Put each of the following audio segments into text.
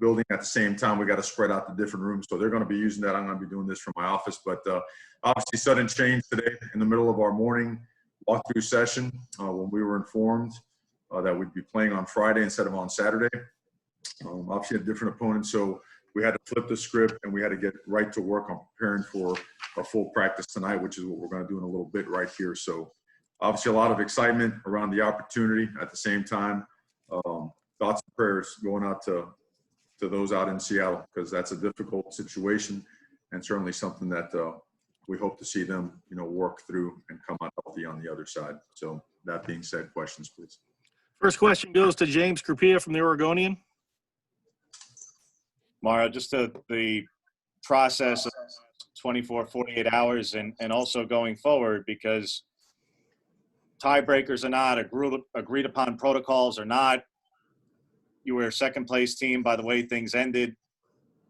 building at the same time. We got to spread out the different rooms. So they're going to be using that. I'm going to be doing this from my office. But obviously sudden change today in the middle of our morning walkthrough session when we were informed that we'd be playing on Friday instead of on Saturday. Obviously a different opponent. So we had to flip the script and we had to get right to work on preparing for a full practice tonight, which is what we're going to do in a little bit right here. So obviously a lot of excitement around the opportunity. At the same time, thoughts and prayers going out to those out in Seattle, because that's a difficult situation and certainly something that we hope to see them, work through and come out healthy on the other side. So that being said, questions, please. First question goes to James Krupia from the Oregonian. Mario, just the process of 24, 48 hours and also going forward, because tiebreakers are not, agreed upon protocols are not. You were a second place team by the way things ended.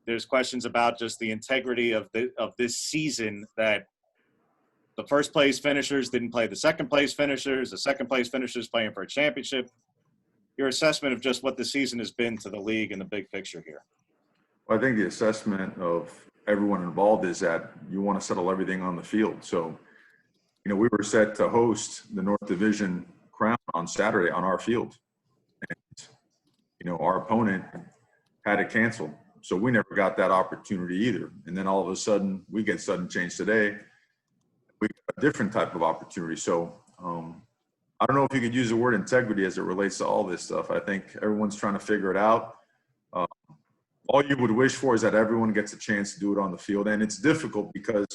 There's questions about just the integrity of this season, that the first place finishers didn't play the second place finishers, the second place finishers playing for a championship. Your assessment of just what the season has been to the league and the big picture here. Well, I think the assessment of everyone involved is that you want to settle everything on the field. So, we were set to host the North Division Crown on Saturday on our field. And, our opponent had to cancel. So we never got that opportunity either. And then all of a sudden, we get sudden change today. We got a different type of opportunity. So I don't know if you could use the word integrity as it relates to all this stuff. I think everyone's trying to figure it out. All you would wish for is that everyone gets a chance to do it on the field. And it's difficult because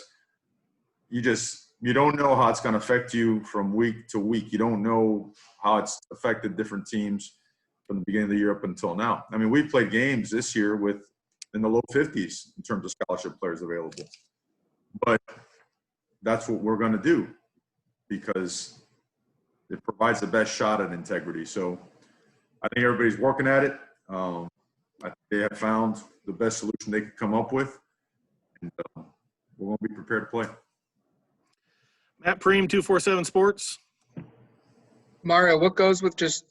you don't know how it's going to affect you from week to week. You don't know how it's affected different teams from the beginning of the year up until now. I mean, we played games this year in the low 50s in terms of scholarship players available. But that's what we're going to do because it provides the best shot at integrity. So I think everybody's working at it. I think they have found the best solution they could come up with. And we're going to be prepared to play. Matt Preem, 247 Sports. Mario, what goes with just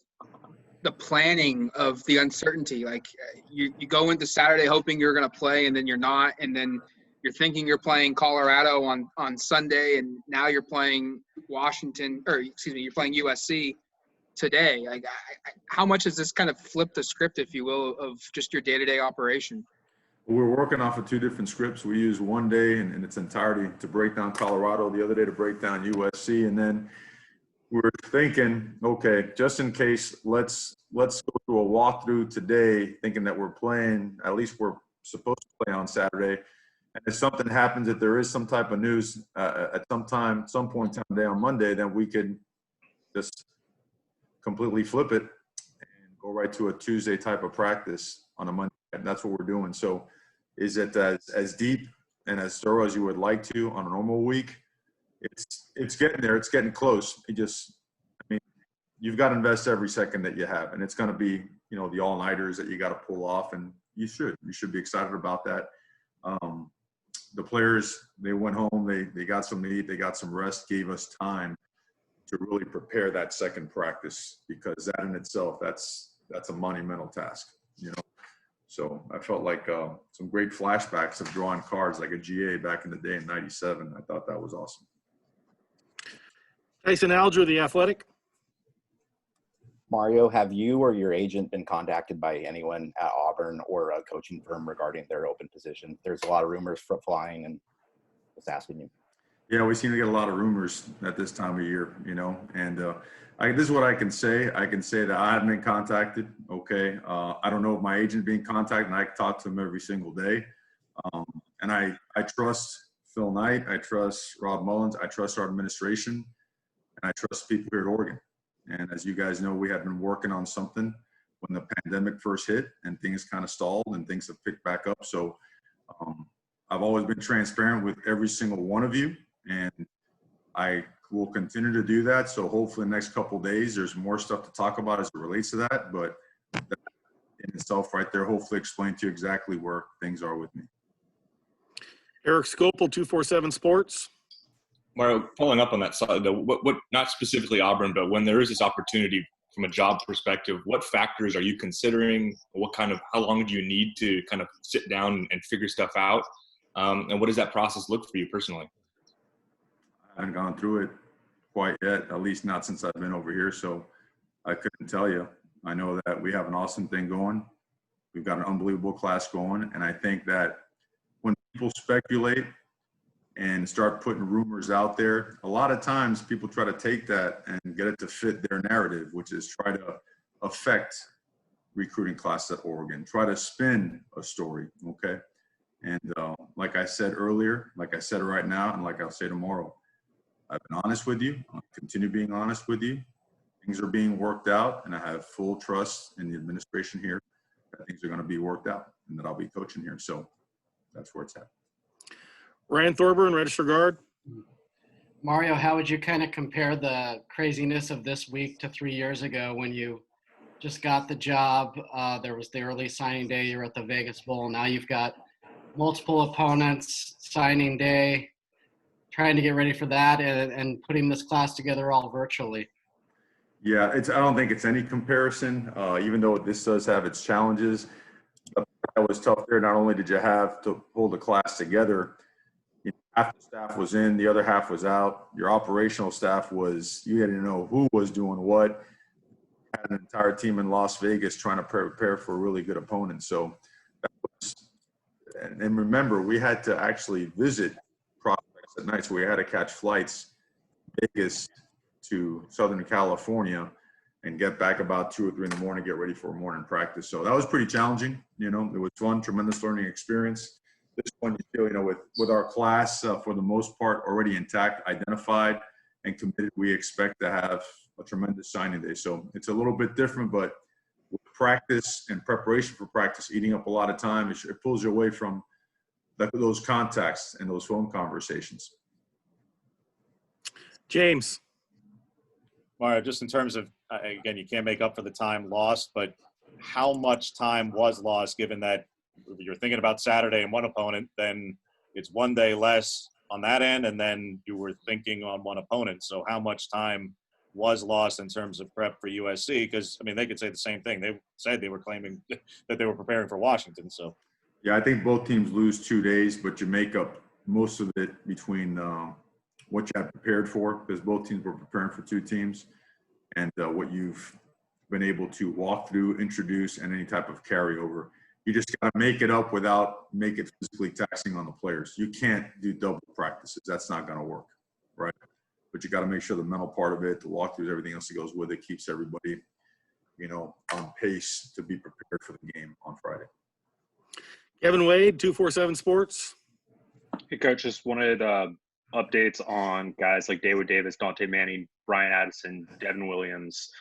the planning of the uncertainty? Like you go into Saturday hoping you're going to play and then you're not, and then you're thinking you're playing Colorado on Sunday, and now you're playing you're playing USC today. Like, how much does this kind of flip the script, if you will, of just your day-to-day operation? We're working off of two different scripts. We use one day in its entirety to break down Colorado, the other day to break down USC, and then we're thinking, okay, just in case, let's go through a walkthrough today, thinking that we're playing, at least we're supposed to play on Saturday. And if something happens, if there is some type of news at some point in time on Monday, then we could just completely flip it and go right to a Tuesday type of practice on a Monday. And that's what we're doing. So is it as deep and as thorough as you would like to on a normal week? It's getting there. It's getting close. You've got to invest every second that you have. And it's going to be, the all-nighters that you got to pull off. And you should be excited about that. The players, they went home, they got some meat, they got some rest, gave us time to really prepare that second practice, because that in itself, that's a monumental task, So I felt like some great flashbacks of drawing cards like a GA back in the day in '97. I thought that was awesome. Tyson Alger, The Athletic. Mario, have you or your agent been contacted by anyone at Auburn or a coaching firm regarding their open position? There's a lot of rumors flying, and just asking you. Yeah, we seem to get a lot of rumors at this time of year, and this is what I can say. I can say that I haven't been contacted, okay? I don't know if my agent being contacted, and I talk to him every single day. And I trust Phil Knight, I trust Rob Mullins, I trust our administration, and I trust people here at Oregon. And as you guys know, we had been working on something when the pandemic first hit, and things kind of stalled and things have picked back up. So I've always been transparent with every single one of you, and I will continue to do that. So hopefully the next couple of days, there's more stuff to talk about as it relates to that. But that in itself right there, hopefully explain to you exactly where things are with me. Eric Scopel, 247 Sports. Mario, following up on that side, what not specifically Auburn, but when there is this opportunity from a job perspective, what factors are you considering? How long do you need to kind of sit down and figure stuff out? And what does that process look for you personally? I haven't gone through it quite yet, at least not since I've been over here. So I couldn't tell you. I know that we have an awesome thing going. We've got an unbelievable class going. And I think that when people speculate and start putting rumors out there, a lot of times people try to take that and get it to fit their narrative, which is try to affect recruiting class at Oregon, try to spin a story, okay? And like I said earlier, like I said right now, and like I'll say tomorrow, I've been honest with you. I'll continue being honest with you. Things are being worked out, and I have full trust in the administration here that things are going to be worked out and that I'll be coaching here. So that's where it's at. Ryan Thorburn, Register Guard. Mario, how would you kind of compare the craziness of this week to 3 years ago when you just got the job? There was the early signing day. You were at the Vegas Bowl. Now you've got multiple opponents, signing day, trying to get ready for that, and putting this class together all virtually. Yeah, I don't think it's any comparison, even though this does have its challenges. That was tough there. Not only did you have to pull the class together, half the staff was in, the other half was out. Your operational staff you had to know who was doing what. Had an entire team in Las Vegas trying to prepare for a really good opponent. So that was, and remember, we had to actually visit prospects at night, so we had to catch flights Vegas to Southern California and get back about 2 or 3 in the morning, get ready for a morning practice. So that was pretty challenging. It was fun, tremendous learning experience. This one, you feel, with our class for the most part already intact, identified, and committed, we expect to have a tremendous signing day. So it's a little bit different, but with practice and preparation for practice eating up a lot of time, it pulls you away from those contacts and those phone conversations. James. Mario, just in terms of, again, you can't make up for the time lost, but how much time was lost given that you're thinking about Saturday and one opponent, then it's one day less on that end, and then you were thinking on one opponent. So how much time was lost in terms of prep for USC? Because, I mean, they could say the same thing. They said they were claiming that they were preparing for Washington. So, yeah, I think both teams lose 2 days, but you make up most of it between what you had prepared for, because both teams were preparing for 2 teams, and what you've been able to walk through, introduce, and any type of carryover. You just got to make it up without make it physically taxing on the players. You can't do double practices. That's not going to work, right? But you got to make sure the mental part of it, the walkthroughs, everything else that goes with it, keeps everybody, on pace to be prepared for the game on Friday. Kevin Wade, 247 Sports. Hey, Coach, just wanted updates on guys like David Davis, Dante Manning, Brian Addison, Devin Williams,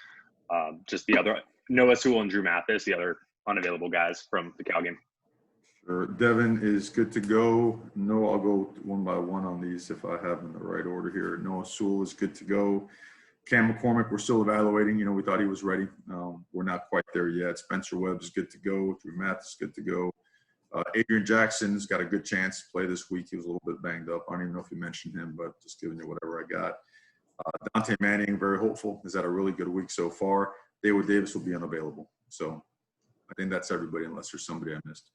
just the other Noah Sewell and Drew Mathis, the other unavailable guys from the Cal game. Sure. Devin is good to go. No, I'll go one by one on these if I have them in the right order here. Noah Sewell is good to go. Cam McCormick, we're still evaluating. We thought he was ready. We're not quite there yet. Spencer Webb is good to go. Drew Mathis is good to go. Adrian Jackson's got a good chance to play this week. He was a little bit banged up. I don't even know if you mentioned him, but just giving you whatever I got. Dante Manning, very hopeful. Has had a really good week so far. David Davis will be unavailable. So I think that's everybody unless there's somebody I missed.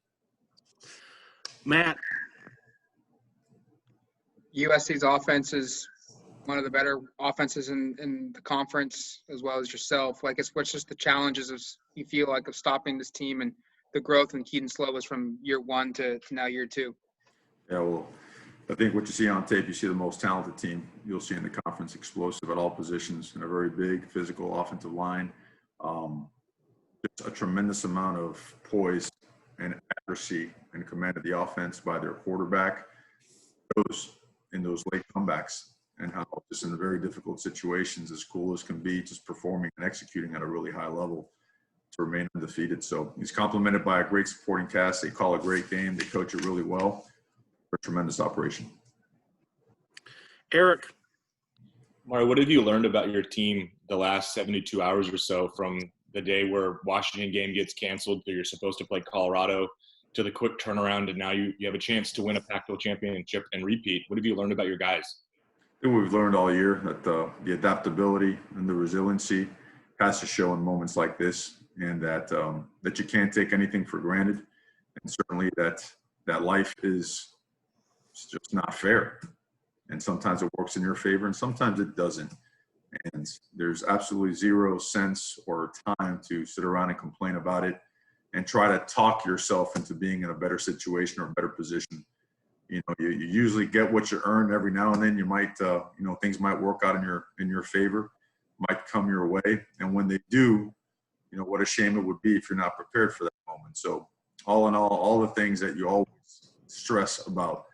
Matt. USC's offense is one of the better offenses in the conference, as well as yourself. I guess what's just the challenges of you feel like of stopping this team and the growth in Keaton Slovis from year 1 to now year 2? Yeah, well, I think what you see on tape, you see the most talented team you'll see in the conference, explosive at all positions, and a very big physical offensive line. Just a tremendous amount of poise and accuracy and command of the offense by their quarterback. Those in those late comebacks, and how just in very difficult situations, as cool as can be, just performing and executing at a really high level to remain undefeated. So he's complemented by a great supporting cast. They call a great game. They coach it really well. A tremendous operation. Eric. Mario, what have you learned about your team the last 72 hours or so, from the day where Washington game gets canceled, so you're supposed to play Colorado, to the quick turnaround, and now you have a chance to win a Pac-12 championship and repeat? What have you learned about your guys? I think we've learned all year that the adaptability and the resiliency has to show in moments like this, and that that you can't take anything for granted, and certainly that life is just not fair. And sometimes it works in your favor, and sometimes it doesn't. And there's absolutely zero sense or time to sit around and complain about it and try to talk yourself into being in a better situation or a better position. You know, you usually get what you earn. Every now and then you might, things might work out in your favor, might come your way. And when they do, what a shame it would be if you're not prepared for that moment. So all in all the things that you always stress about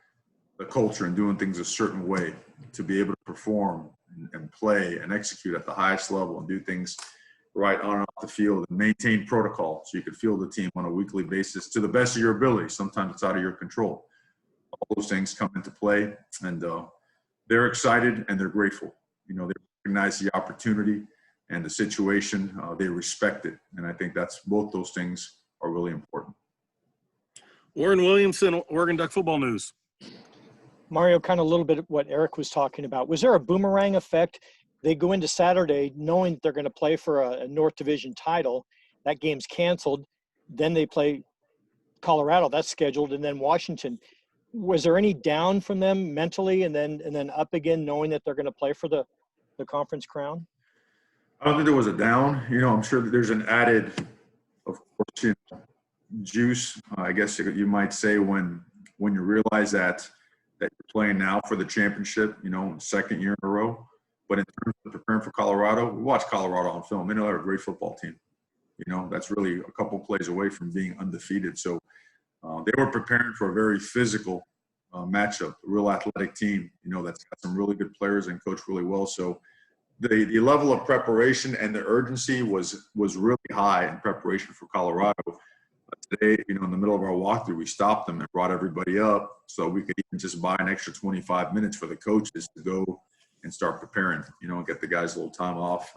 the culture and doing things a certain way to be able to perform and play and execute at the highest level and do things right on and off the field and maintain protocol so you could field the team on a weekly basis to the best of your ability. Sometimes it's out of your control. All those things come into play, and they're excited and they're grateful. They recognize the opportunity and the situation. They respect it. And I think both those things are really important. Warren Williamson, Oregon Duck Football News. Mario, kind of a little bit of what Eric was talking about. Was there a boomerang effect? They go into Saturday knowing that they're going to play for a North Division title. That game's canceled. Then they play Colorado. That's scheduled. And then Washington. Was there any down from them mentally and then up again knowing that they're going to play for the conference crown? I don't think there was a down. I'm sure that there's an added, of course, juice, I guess you might say, when you realize that you're playing now for the championship, second year in a row. But in terms of preparing for Colorado, we watched Colorado on film. They're a great football team. That's really a couple plays away from being undefeated. So they were preparing for a very physical matchup, a real athletic team, that's got some really good players and coached really well. So the level of preparation and the urgency was really high in preparation for Colorado. Today, in the middle of our walkthrough, we stopped them and brought everybody up so we could even just buy an extra 25 minutes for the coaches to go and start preparing, and get the guys a little time off,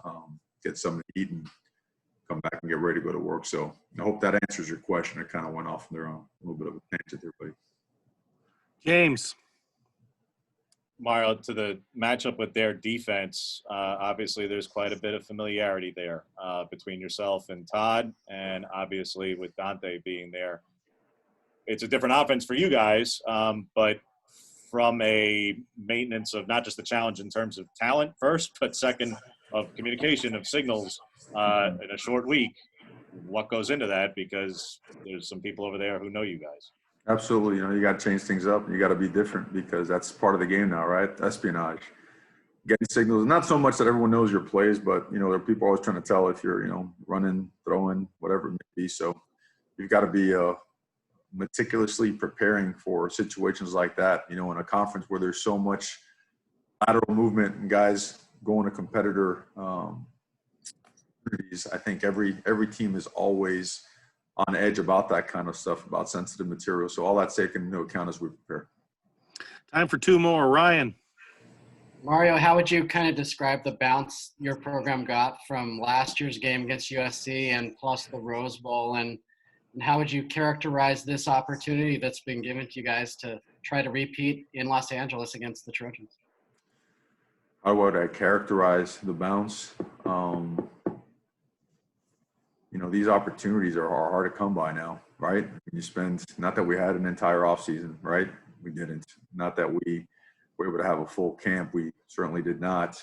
get something to eat and come back and get ready to go to work. So I hope that answers your question. It kind of went off on their own, a little bit of a tangent there, buddy. James. Mario, to the matchup with their defense, obviously there's quite a bit of familiarity there between yourself and Todd, and obviously with Dante being there. It's a different offense for you guys, but from a maintenance of not just the challenge in terms of talent first, but second of communication, of signals in a short week, what goes into that? Because there's some people over there who know you guys. Absolutely. You got to change things up and you got to be different because that's part of the game now, right? Espionage. Getting signals, not so much that everyone knows your plays, but, there are people always trying to tell if you're, running, throwing, whatever it may be. So you've got to be meticulously preparing for situations like that, in a conference where there's so much lateral movement and guys going to competitor opportunities. I think every team is always on edge about that kind of stuff, about sensitive material. So all that's taken into account as we prepare. Time for two more. Ryan. Mario, how would you kind of describe the bounce your program got from last year's game against USC and plus the Rose Bowl? And how would you characterize this opportunity that's been given to you guys to try to repeat in Los Angeles against the Trojans? How would I characterize the bounce? These opportunities are hard to come by now, right? You spend, not that we had an entire off season, right? We didn't. Not that we were able to have a full camp. We certainly did not.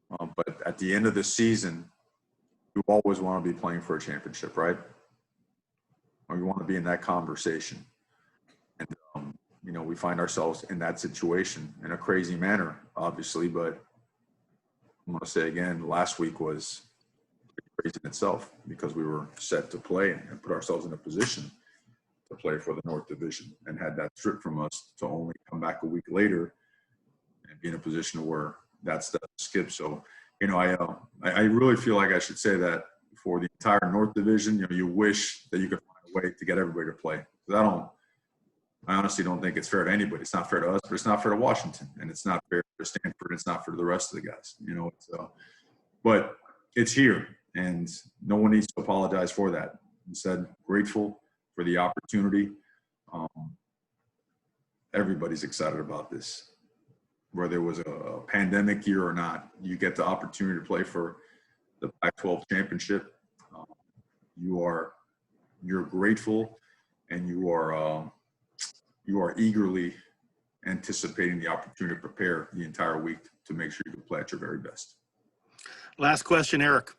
But at the end of the season, you always want to be playing for a championship, right? Or you want to be in that conversation. And, we find ourselves in that situation in a crazy manner, obviously. But I'm going to say again, last week was crazy in itself because we were set to play and put ourselves in a position to play for the North Division and had that stripped from us to only come back a week later and be in a position where that's the skip. So, I really feel like I should say that for the entire North Division, you wish that you could find a way to get everybody to play. I honestly don't think it's fair to anybody. It's not fair to us, but it's not fair to Washington, and it's not fair to Stanford. It's not fair to the rest of the guys. But it's here. And no one needs to apologize for that. Instead, grateful for the opportunity. Everybody's excited about this. Whether it was a pandemic year or not, you get the opportunity to play for the Pac-12 championship. You're grateful, and you are eagerly anticipating the opportunity to prepare the entire week to make sure you can play at your very best. Last question, Eric.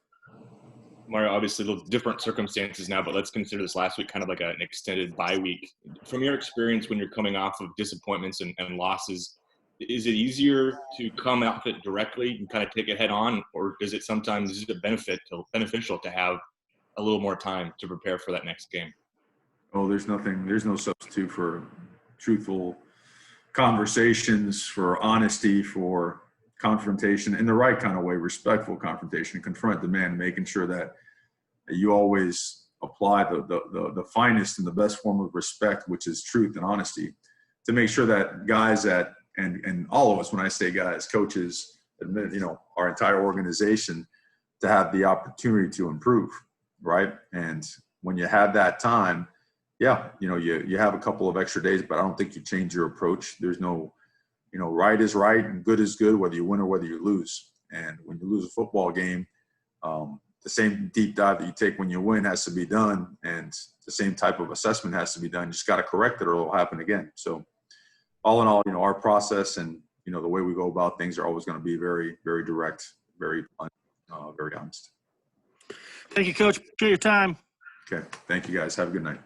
Mario, obviously, the different circumstances now, but let's consider this last week kind of like an extended bye week. From your experience when you're coming off of disappointments and losses, is it easier to come out of it directly and kind of take it head on, or is it beneficial to have a little more time to prepare for that next game? Oh, there's no substitute for truthful conversations, for honesty, for confrontation in the right kind of way, respectful confrontation, confront the man, making sure that you always apply the finest and the best form of respect, which is truth and honesty, to make sure that guys and all of us, when I say guys, coaches, admit, our entire organization, to have the opportunity to improve, right? And when you have that time, yeah, you have a couple of extra days, but I don't think you change your approach. There's no, right is right and good is good, whether you win or whether you lose. And when you lose a football game, the same deep dive that you take when you win has to be done, and the same type of assessment has to be done. You just got to correct it or it'll happen again. So all in all, our process and, the way we go about things are always going to be very, very direct, very blunt, very honest. Thank you, Coach. Appreciate your time. Okay. Thank you, guys. Have a good night.